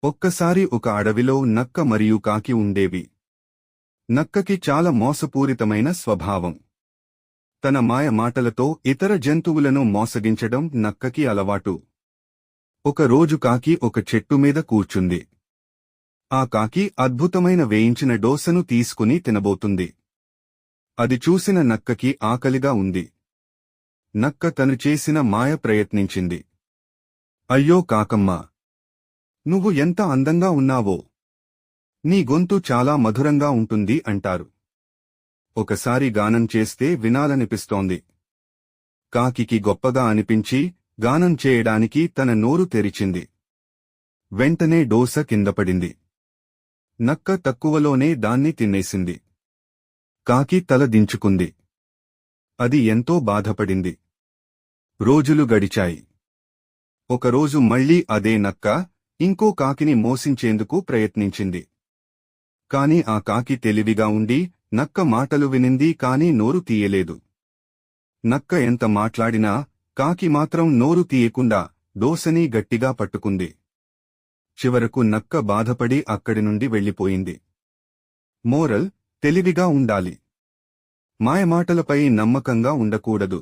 ఒక్కసారి ఒక అడవిలో నక్క మరియు కాకి ఉండేవి. నక్కకి చాలా మోసపూరితమైన స్వభావం. తన మాయ మాటలతో ఇతర జంతువులను మోసగించడం నక్కకి అలవాటు. ఒకరోజు కాకి ఒక చెట్టు మీద కూర్చుంది. ఆ కాకి అద్భుతమైన వేయించిన దోసను తీసుకుని తినబోతుంది. అది చూసిన నక్కకి ఆకలిగా ఉంది. నక్క తను చేసిన మాయ ప్రయత్నించింది. అయ్యో కాకమ్మా! నువ్వు ఎంత అందంగా ఉన్నావో! నీ గొంతు చాలా మధురంగా ఉంటుంది అంటారు. ఒకసారి గానం చేస్తే వినాలనిపిస్తోంది. కాకికి గొప్పగా అనిపించి గానం చేయడానికి తన నోరు తెరిచింది. వెంటనే దోస కిందపడింది. నక్క తక్కువలోనే దాన్ని తినేసింది. కాకి తల దించుకుంది. అది ఎంతో బాధపడింది. రోజులు గడిచాయి. ఒకరోజు మళ్లీ అదే నక్క ఇంకో కాకిని మోసించేందుకు ప్రయత్నించింది. కాని ఆ కాకి తెలివిగా ఉండి నక్క మాటలు వినింది కాని నోరు తీయలేదు. నక్క ఎంత మాట్లాడినా కాకి మాత్రం నోరు తీయకుండా దోసని గట్టిగా పట్టుకుంది. చివరకు నక్క బాధపడి అక్కడి నుండి వెళ్ళిపోయింది. మోరల్: తెలివిగా ఉండాలి. మాయమాటలపై నమ్మకంగా ఉండకూడదు.